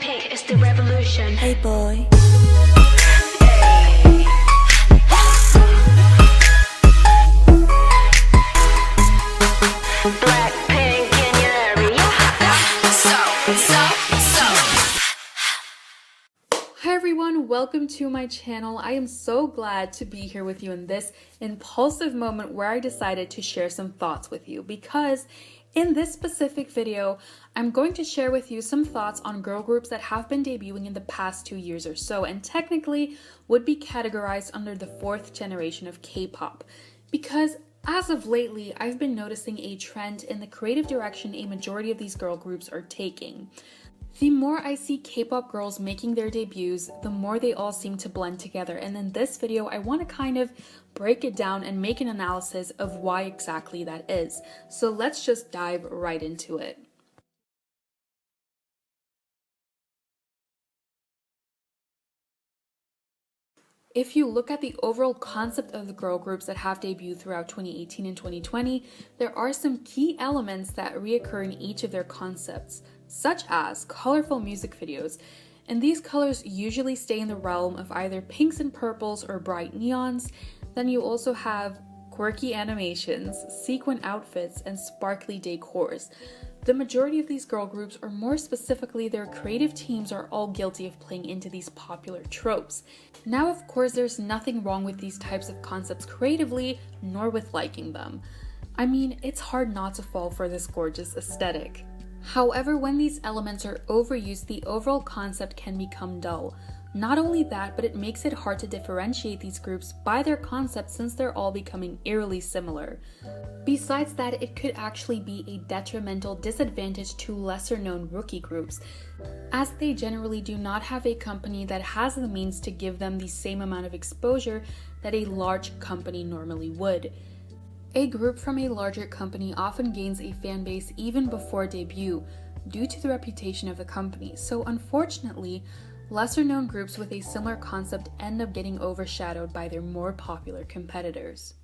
Blackpink is the revolution. Hey boy. Blackpink in your area. Hi everyone, welcome to my channel. I am so glad to be here with you in this impulsive moment where I decided to share some thoughts with you, because in this specific video, I'm going to share with you some thoughts on girl groups that have been debuting in the past 2 years or so, and technically would be categorized under the fourth generation of K-pop. Because as of lately, I've been noticing a trend in the creative direction a majority of these girl groups are taking. The more I see K-pop girls making their debuts, the more they all seem to blend together, and in this video I want to kind of break it down and make an analysis of why exactly that is. So let's just dive right into it. If you look at the overall concept of the girl groups that have debuted throughout 2018 and 2020, there are some key elements that reoccur in each of their concepts, such as colorful music videos, and these colors usually stay in the realm of either pinks and purples or bright neons. Then you also have quirky animations, sequin outfits, and sparkly decors. The majority of these girl groups, or more specifically their creative teams, are all guilty of playing into these popular tropes. Now, of course, there's nothing wrong with these types of concepts creatively, nor with liking them. I mean, it's hard not to fall for this gorgeous aesthetic. However, when these elements are overused, the overall concept can become dull. Not only that, but it makes it hard to differentiate these groups by their concept since they're all becoming eerily similar. Besides that, it could actually be a detrimental disadvantage to lesser known rookie groups, as they generally do not have a company that has the means to give them the same amount of exposure that a large company normally would. A group from a larger company often gains a fan base even before debut due to the reputation of the company, so unfortunately, lesser known groups with a similar concept end up getting overshadowed by their more popular competitors.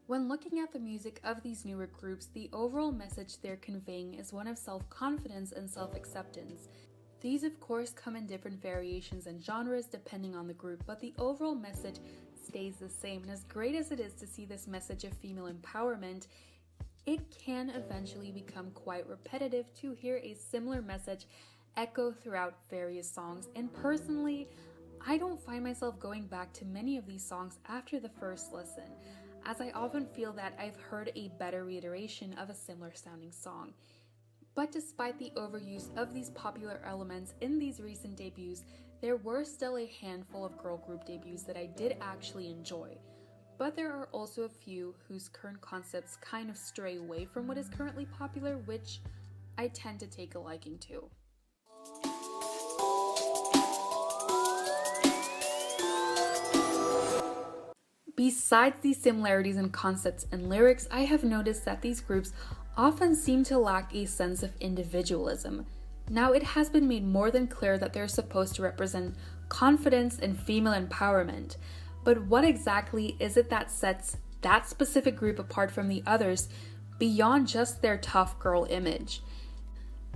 When looking at the music of these newer groups, the overall message they're conveying is one of self-confidence and self-acceptance. These of course come in different variations and genres depending on the group, but the overall message stays the same, and as great as it is to see this message of female empowerment, it can eventually become quite repetitive to hear a similar message echo throughout various songs, and personally, I don't find myself going back to many of these songs after the first listen, as I often feel that I've heard a better reiteration of a similar sounding song. But despite the overuse of these popular elements in these recent debuts, there were still a handful of girl group debuts that I did actually enjoy. But there are also a few whose current concepts kind of stray away from what is currently popular, which I tend to take a liking to. Besides these similarities in concepts and lyrics, I have noticed that these groups often seem to lack a sense of individualism. Now, it has been made more than clear that they're supposed to represent confidence and female empowerment. But what exactly is it that sets that specific group apart from the others beyond just their tough girl image?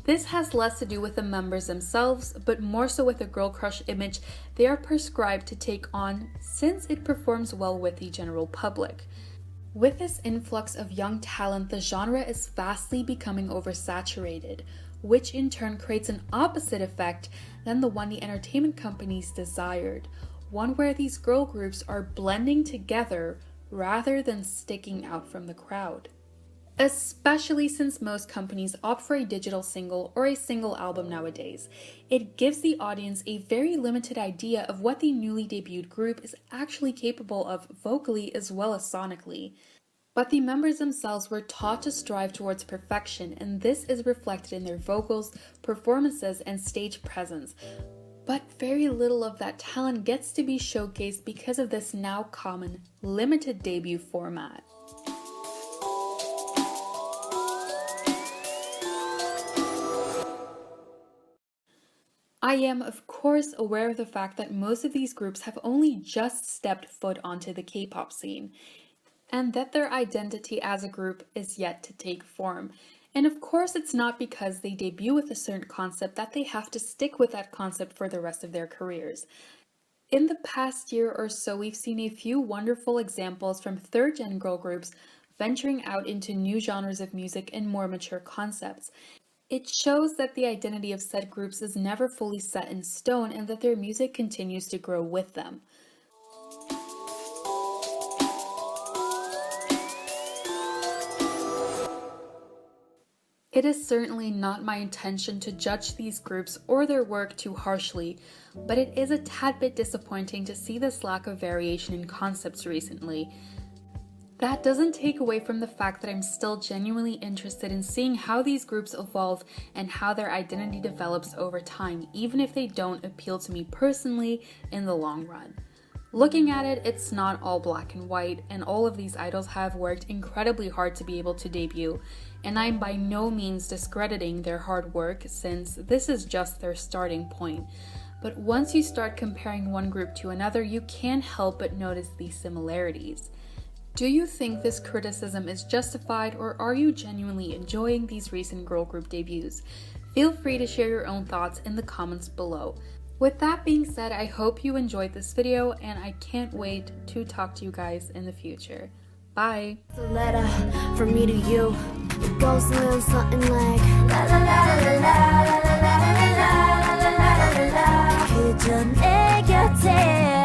This has less to do with the members themselves, but more so with the girl crush image they are prescribed to take on, since it performs well with the general public. With this influx of young talent, the genre is vastly becoming oversaturated, which in turn creates an opposite effect than the one the entertainment companies desired. One where these girl groups are blending together rather than sticking out from the crowd. Especially since most companies opt for a digital single or a single album nowadays, it gives the audience a very limited idea of what the newly debuted group is actually capable of vocally as well as sonically. But the members themselves were taught to strive towards perfection, and this is reflected in their vocals, performances, and stage presence. But very little of that talent gets to be showcased because of this now common, limited debut format. I am, of course, aware of the fact that most of these groups have only just stepped foot onto the K-pop scene. and that their identity as a group is yet to take form. And of course, it's not because they debut with a certain concept that they have to stick with that concept for the rest of their careers. In the past year or so, we've seen a few wonderful examples from third-gen girl groups venturing out into new genres of music and more mature concepts. It shows that the identity of said groups is never fully set in stone and that their music continues to grow with them. It is certainly not my intention to judge these groups or their work too harshly, but it is a tad bit disappointing to see this lack of variation in concepts recently. That doesn't take away from the fact that I'm still genuinely interested in seeing how these groups evolve and how their identity develops over time, even if they don't appeal to me personally in the long run. Looking at it, it's not all black and white, and all of these idols have worked incredibly hard to be able to debut, and I'm by no means discrediting their hard work since this is just their starting point. But once you start comparing one group to another, you can't help but notice these similarities. Do you think this criticism is justified, or are you genuinely enjoying these recent girl group debuts? Feel free to share your own thoughts in the comments below. With that being said, I hope you enjoyed this video, and I can't wait to talk to you guys in the future. Bye! It's a letter from me to you. It goes a little something like la la la la la la la la la la la la la la. 그저 내 곁에